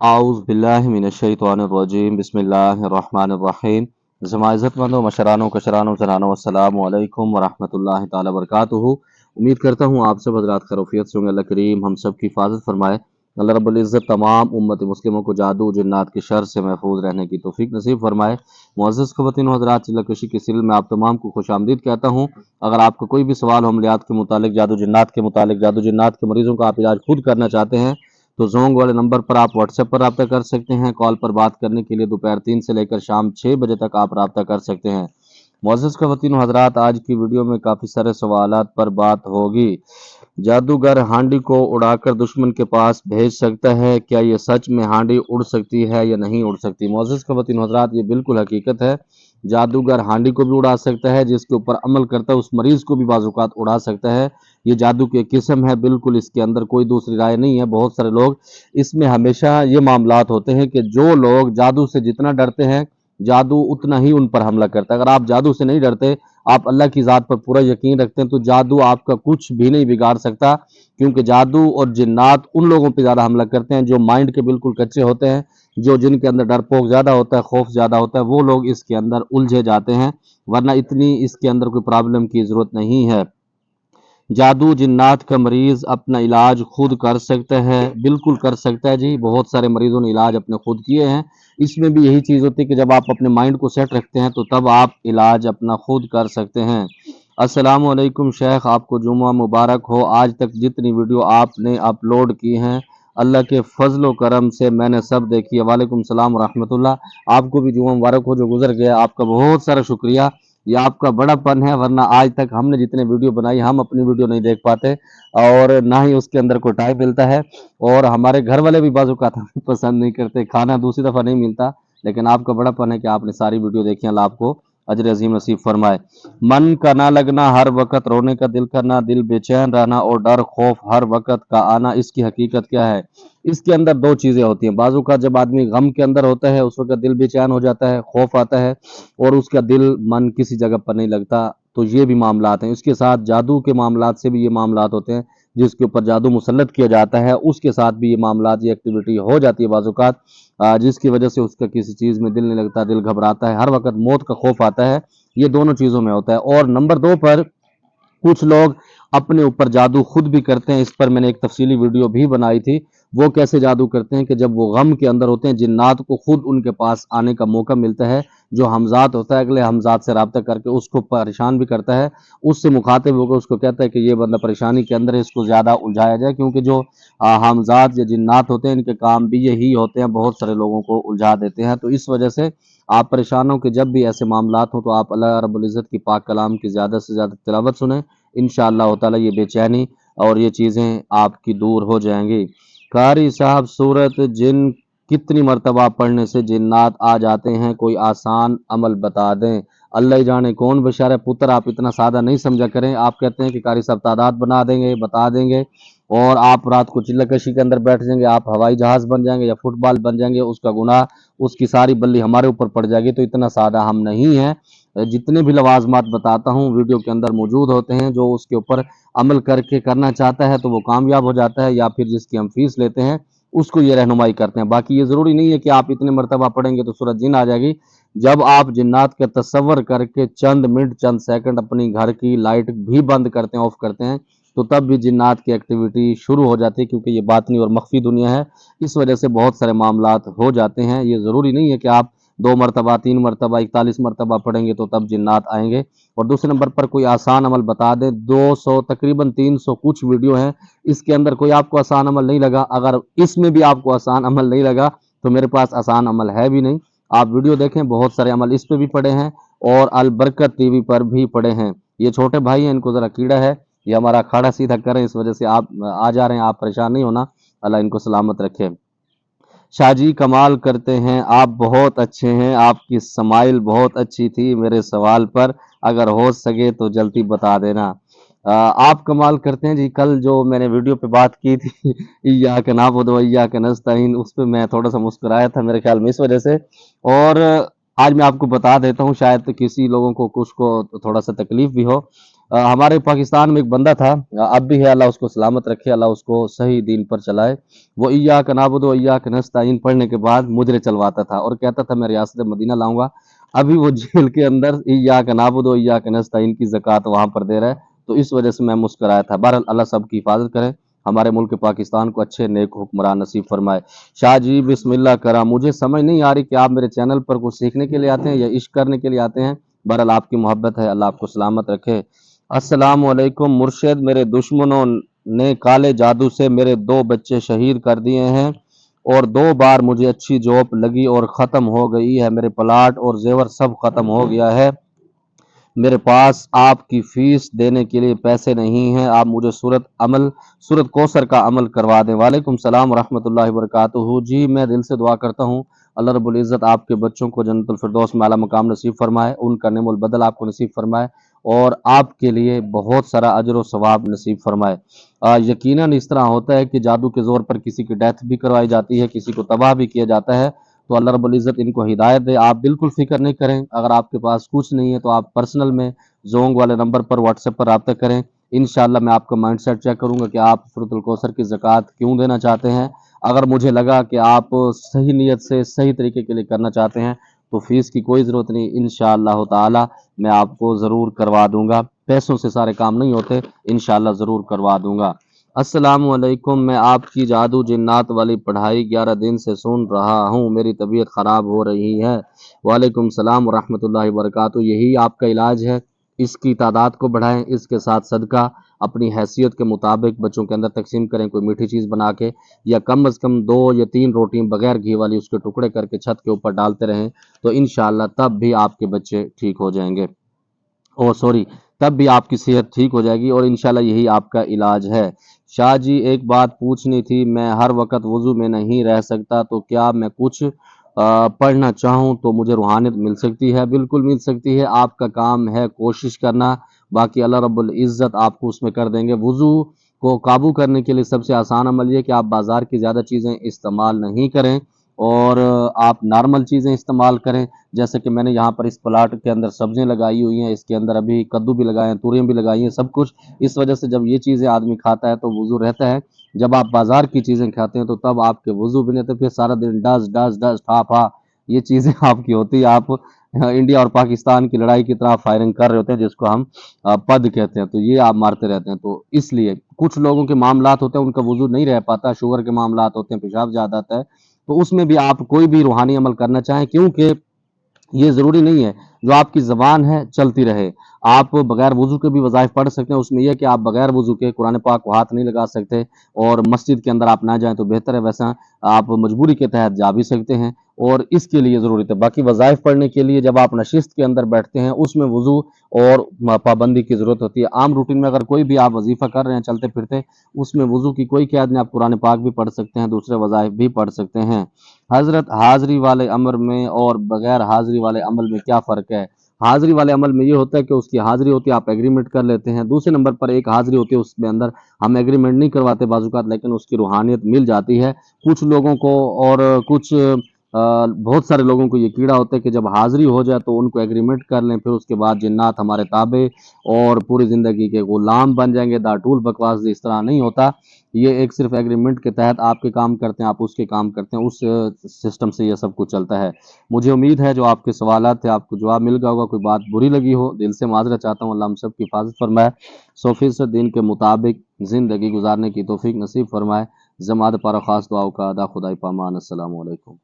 आउज़ बिल्लाहि मिनश्शैतानिर्रजीम बिस्मिल्लाहिर्रहमानिर्रहीम। इज़्ज़तमंदों, मशरानों, कशरानों, ज़नानों, अस्सलामु अलैकुम वरहमतुल्लाहि ताला बरकातुहू। उम्मीद करता हूँ आप सब हज़रात खैरियत से होंगे। अल्लाह करीम हम सब की हिफाज़त फरमाए। अल्लाह रब्बुल इज़्ज़त तमाम उम्मत मुस्लिमों को जादू जिन्नात के शर से महफूज रहने की तौफ़ीक नसीब फरमाए। मुअज़्ज़ज़ ख़वातीन व हज़रात, चिल्ला-कशी के सिलसिले में आप तमाम को खुशामदीद कहता हूँ। अगर आपको कोई भी सवाल हो अमलियात के मुतालिक, जादू जिन्नात के मुतालिक, जादू जिन्नात के मरीज़ों का आप इलाज खुद करना चाहते हैं तो ज़ोंग वाले नंबर पर आप व्हाट्सएप पर रब्ता कर सकते हैं। कॉल पर बात करने के लिए दोपहर 3 से लेकर शाम 6 बजे तक आप रब्ता कर सकते हैं। मुअज़्ज़ज़ ख़वातीन व हज़रात, आज की वीडियो में काफ़ी सारे सवालात पर बात होगी। जादूगर हांडी को उड़ाकर दुश्मन के पास भेज सकता है, क्या ये सच में हांडी उड़ सकती है या नहीं उड़ सकती? मुअज़्ज़ज़ ख़वातीन व हज़रात, ये बिल्कुल हकीकत है। जादूगर हांडी को भी उड़ा सकता है, जिसके ऊपर अमल करता है उस मरीज़ को भी बाज़-औक़ात उड़ा सकता है। ये जादू की एक किस्म है, बिल्कुल इसके अंदर कोई दूसरी राय नहीं है। बहुत सारे लोग इसमें हमेशा ये मामलात होते हैं कि जो लोग जादू से जितना डरते हैं, जादू उतना ही उन पर हमला करता है। अगर आप जादू से नहीं डरते, आप अल्लाह की ज़ात पर पूरा यकीन रखते हैं, तो जादू आपका कुछ भी नहीं बिगाड़ सकता, क्योंकि जादू और जिन्नात उन लोगों पे ज़्यादा हमला करते हैं जो माइंड के बिल्कुल कच्चे होते हैं, जो जिनके अंदर डरपोक ज़्यादा होता है, खौफ ज़्यादा होता है, वो लोग इसके अंदर उलझे जाते हैं, वरना इतनी इसके अंदर कोई प्रॉब्लम की ज़रूरत नहीं है। जादू जिन्नात का मरीज़ अपना इलाज खुद कर सकता है, बिल्कुल कर सकता है जी। बहुत सारे मरीज़ों ने इलाज अपने खुद किए हैं। इसमें भी यही चीज़ होती है कि जब आप अपने माइंड को सेट रखते हैं तो तब आप इलाज अपना खुद कर सकते हैं। अस्सलामु अलैकुम शेख, आपको जुम्मा मुबारक हो। आज तक जितनी वीडियो आपने अपलोड की हैं, अल्लाह के फजल व करम से मैंने सब देखी है। वालेकुम सलाम व रहमतुल्लाह। आपको भी जुम्मा मुबारक हो जो गुजर गया। आपका बहुत सारा शुक्रिया, ये आपका बड़ापन है, वरना आज तक हमने जितने वीडियो बनाई, हम अपनी वीडियो नहीं देख पाते और ना ही उसके अंदर कोई टाइम मिलता है। और हमारे घर वाले भी बाजू का हमें पसंद नहीं करते, खाना दूसरी दफ़ा नहीं मिलता। लेकिन आपका बड़ापन है कि आपने सारी वीडियो देखी। अल्लाह आपको अजर अजीम नसीब फरमाए। मन का ना लगना, हर वक्त रोने का दिल करना, दिल बेचैन रहना और डर खौफ हर वक्त का आना, इसकी हकीकत क्या है? इसके अंदर दो चीज़ें होती हैं। बाजू का जब आदमी गम के अंदर होता है, उस वक्त दिल बेचैन हो जाता है, खौफ आता है और उसका दिल मन किसी जगह पर नहीं लगता, तो ये भी मामलात हैं। इसके साथ जादू के मामलात से भी ये मामलात होते हैं, जिसके ऊपर जादू मुसल्लत किया जाता है, उसके साथ भी ये मामलात, ये एक्टिविटी हो जाती है बाज़-औक़ात, जिसकी वजह से उसका किसी चीज़ में दिल नहीं लगता, दिल घबराता है, हर वक्त मौत का खौफ आता है। ये दोनों चीज़ों में होता है। और नंबर 2 पर कुछ लोग अपने ऊपर जादू खुद भी करते हैं। इस पर मैंने एक तफसीली वीडियो भी बनाई थी। वो कैसे जादू करते हैं कि जब वो गम के अंदर होते हैं, जिन्नात को खुद उनके पास आने का मौका मिलता है। जो हमज़ात होता है, अगले हमज़ात से राब्ता करके उसको परेशान भी करता है, उससे मुखातिब होकर उसको कहता है कि ये बंदा परेशानी के अंदर है, इसको ज़्यादा उलझाया जाए, क्योंकि जो हमज़ात या जिन्नात होते हैं, इनके काम भी यही होते हैं, बहुत सारे लोगों को उलझा देते हैं। तो इस वजह से आप परेशान हो कि जब भी ऐसे मामलात हों तो आप अल्लाह रब्बुल इज़्ज़त की पाक कलाम की ज़्यादा से ज़्यादा तिलावत सुनें। इंशाअल्लाह ताला ये बेचैनी और ये चीज़ें आपकी दूर हो जाएंगी। कारी साहब, सूरत जिन कितनी मरतबा पढ़ने से जिन्नात आ जाते हैं? कोई आसान अमल बता दें। अल्लाह ही जाने कौन बेचारा पुत्र, आप इतना सादा नहीं समझा करें। आप कहते हैं कि कारी साहब तादाद बना देंगे, बता देंगे और आप रात को चिल्ला-कशी के अंदर बैठ जाएंगे, आप हवाई जहाज़ बन जाएंगे या फुटबॉल बन जाएंगे, उसका गुनाह, उसकी सारी बल्ली हमारे ऊपर पड़ जाएगी। तो इतना सादा हम नहीं हैं। जितने भी लवाजमात बताता हूँ वीडियो के अंदर मौजूद होते हैं, जो उसके ऊपर अमल करके करना चाहता है तो वो कामयाब हो जाता है, या फिर जिसकी हम फीस लेते हैं उसको ये रहनुमाई करते हैं। बाकी ये ज़रूरी नहीं है कि आप इतने मरतबा पढ़ेंगे तो सूरत जिन आ जाएगी। जब आप जिन्नात का तसव्वुर करके चंद मिनट, चंद सेकंड अपनी घर की लाइट भी बंद करते हैं, ऑफ करते हैं, तो तब भी जिन्नात की एक्टिविटी शुरू हो जाती है, क्योंकि ये बातनी और मख्फी दुनिया है। इस वजह से बहुत सारे मामलात हो जाते हैं। ये ज़रूरी नहीं है कि आप 2 मरतबा, 3 मरतबा, 41 मरतबा पढ़ेंगे तो तब जिन्नात आएँगे। और दूसरे नंबर पर कोई आसान अमल बता दें। 200 तकरीबन 300 कुछ वीडियो हैं, इसके अंदर कोई आपको आसान अमल नहीं लगा। अगर इसमें भी आपको आसान अमल नहीं लगा तो मेरे पास आसान अमल है भी नहीं। आप वीडियो देखें, बहुत सारे अमल इस पे भी पड़े हैं और अलबरकत टीवी पर भी पड़े हैं। ये छोटे भाई हैं, इनको ज़रा कीड़ा है, ये हमारा अखाड़ा सीधा करें, इस वजह से आप आ जा रहे हैं। आप परेशान नहीं होना, अल्लाह इनको सलामत रखे। शाहजी, कमाल करते हैं आप, बहुत अच्छे हैं, आपकी स्माइल बहुत अच्छी थी। मेरे सवाल पर अगर हो सके तो जल्दी बता देना। आप कमाल करते हैं जी। कल जो मैंने वीडियो पे बात की थी इय्याक नअबुदु व इय्याक नस्तईन, उस पे मैं थोड़ा सा मुस्कुराया था मेरे ख्याल में इस वजह से। और आज मैं आपको बता देता हूँ, शायद किसी लोगों को कुछ को थोड़ा सा तकलीफ भी हो। हमारे पाकिस्तान में एक बंदा था, अब भी है, अल्लाह उसको सलामत रखे, अल्लाह उसको सही दीन पर चलाए। वो इय्याक नअबुदु व इय्याक नस्तईन पढ़ने के बाद मुजरे चलवाता था और कहता था मैं रियासत मदीना लाऊंगा। अभी वो जेल के अंदर इय्याक नअबुदु व इय्याक नस्तईन की ज़कात वहाँ पर दे रहा है, तो इस वजह से मैं मुस्कुराया था। बहरहाल अल्लाह सबकी हिफाजत करे, हमारे मुल्क पाकिस्तान को अच्छे नेक हुक्मरान नसीब फरमाए। शाह जी बिस्मिल्लाह करा, मुझे समझ नहीं आ रही कि आप मेरे चैनल पर कुछ सीखने के लिए आते हैं या इश्क करने के लिए आते हैं। बहरहाल आपकी मोहब्बत है, अल्लाह आपको सलामत रखे। अस्सलाम वालेकुम मुर्शिद, मेरे दुश्मनों ने काले जादू से मेरे 2 बच्चे शहीद कर दिए हैं और 2 बार मुझे अच्छी जॉब लगी और ख़त्म हो गई है। मेरे प्लाट और जेवर सब ख़त्म हो गया है। मेरे पास आपकी फीस देने के लिए पैसे नहीं हैं। आप मुझे सूरत कौसर का अमल करवा दें। वालेकुम सलाम व रहमतुल्लाहि व बरकातुहू। जी मैं दिल से दुआ करता हूँ अल्लाह रब्बुल इज़्ज़त आपके बच्चों को जन्नतुल फिरदौस में आला मकाम नसीब फरमाए, उनका नेमुल बदल आपको नसीब फरमाए और आपके लिए बहुत सारा अजर व सवाब नसीब फरमाए। यकीनन इस तरह होता है कि जादू के ज़ोर पर किसी की डेथ भी करवाई जाती है, किसी को तबाह भी किया जाता है। तो अल्लाह रब्बुल इज़्ज़त इनको हिदायत दे। आप बिल्कुल फ़िक्र नहीं करें, अगर आपके पास कुछ नहीं है तो आप पर्सनल में ज़ोंग वाले नंबर पर व्हाट्सएप पर राब्ता करें। इंशाअल्लाह मैं आपका माइंडसेट चेक करूँगा कि आप सूरतुल कौसर की ज़कात क्यों देना चाहते हैं। अगर मुझे लगा कि आप सही नीयत से सही तरीके के लिए करना चाहते हैं तो फ़ीस की कोई ज़रूरत नहीं, इंशाअल्लाह ताला मैं आपको ज़रूर करवा दूँगा। पैसों से सारे काम नहीं होते, इंशाअल्लाह ज़रूर करवा दूँगा। अस्सलाम वालेकुम, मैं आपकी जादू जिन्नात वाली पढ़ाई 11 दिन से सुन रहा हूँ, मेरी तबीयत ख़राब हो रही है। वालेकुम सलाम व रहमतुल्लाहि व बरकातुहू। यही आपका इलाज है, इसकी तादाद को बढ़ाएं, इसके साथ सदका अपनी हैसियत के मुताबिक बच्चों के अंदर तकसीम करें, कोई मीठी चीज़ बना के या कम अज़ कम 2 या 3 रोटी बगैर घी वाली उसके टुकड़े करके छत के ऊपर डालते रहें, तो इंशाअल्लाह तब भी आपके बच्चे ठीक हो जाएंगे। ओह सॉरी, तब भी आपकी सेहत ठीक हो जाएगी और इंशाल्लाह यही आपका इलाज है। शाह जी एक बात पूछनी थी, मैं हर वक़्त वज़ू में नहीं रह सकता, तो क्या मैं कुछ पढ़ना चाहूँ तो मुझे रूहानियत मिल सकती है? बिल्कुल मिल सकती है, आपका काम है कोशिश करना, बाकी अल्लाह रब्बुल इज़्ज़त आपको उसमें कर देंगे। वज़ू को काबू करने के लिए सबसे आसान अमल ये है कि आप बाज़ार की ज़्यादा चीज़ें इस्तेमाल नहीं करें और आप नॉर्मल चीज़ें इस्तेमाल करें। जैसे कि मैंने यहाँ पर इस प्लाट के अंदर सब्जियाँ लगाई हुई हैं, इसके अंदर अभी कद्दू भी लगाए हैं, तूरियाँ भी लगाई हैं, सब कुछ। इस वजह से जब ये चीज़ें आदमी खाता है तो वज़ू रहता है। जब आप बाज़ार की चीज़ें खाते हैं तो तब आपके वज़ू भी नहीं रहते, फिर सारा दिन डस डस डस ठा फा ये चीज़ें आपकी होती है। आप इंडिया और पाकिस्तान की लड़ाई की तरह फायरिंग कर रहे होते हैं, जिसको हम पद कहते हैं, तो ये आप मारते रहते हैं। तो इसलिए कुछ लोगों के मामलात होते हैं, उनका वज़ू नहीं रह पाता, शुगर के मामलात होते हैं, पेशाब ज़्यादा आता है, तो उसमें भी आप कोई भी रूहानी अमल करना चाहें, क्योंकि ये ज़रूरी नहीं है जो आपकी ज़बान है चलती रहे। आप बगैर वज़ू के भी वज़ाइफ़ पढ़ सकते हैं, उसमें यह है कि आप बगैर वज़ू के कुरान पाक को हाथ नहीं लगा सकते और मस्जिद के अंदर आप ना जाएँ तो बेहतर है, वैसा आप मजबूरी के तहत जा भी सकते हैं और इसके लिए ज़रूरत है। बाकी वज़ाइफ़ पढ़ने के लिए जब आप नशिस्त के अंदर बैठते हैं उसमें वज़ू और पाबंदी की ज़रूरत होती है। आम रूटीन में अगर कोई भी आप वज़ीफ़ा कर रहे हैं चलते-फिरते, उसमें वज़ू की कोई क़ैद नहीं, आप कुरान पाक भी पढ़ सकते हैं, दूसरे वज़ाइफ़ भी पढ़ सकते हैं। हज़रत हाज़िरी वाले अमर में और बगैर हाज़िरी वाले अमल में क्या फ़र्क है? हाज़िरी वाले अमल में ये होता है कि उसकी हाज़िरी होती है, आप एग्रीमेंट कर लेते हैं। दूसरे नंबर पर एक हाज़िरी होती है, उसमें अंदर हम एग्रीमेंट नहीं करवाते बाज़-औक़ात, लेकिन उसकी रूहानियत मिल जाती है। कुछ लोगों को और कुछ बहुत सारे लोगों को ये कीड़ा होता है कि जब हाज़िरी हो जाए तो उनको एग्रीमेंट कर लें, फिर उसके बाद जिन्नात हमारे ताबे और पूरी ज़िंदगी के ग़ुलाम बन जाएँगे। दाटूल बकवास इस तरह नहीं होता। ये एक सिर्फ़ एग्रीमेंट के तहत आपके काम करते हैं, आप उसके काम करते हैं, उस सिस्टम से ये सब कुछ चलता है। मुझे उम्मीद है जो आपके सवालात थे आपको जवाब मिल गया होगा। कोई बात बुरी लगी हो, दिल से माज़रत चाहता हूँ। अल्लाह हम सब की हिफ़ाज़त फ़रमाए, 100% दीन के मुताबिक ज़िंदगी गुज़ारने की तौफ़ीक नसीब फ़रमाए। ज़मात पारा ख़ास दुआओं का अदा खुदाई पामान। अस्सलामु अलैकुम।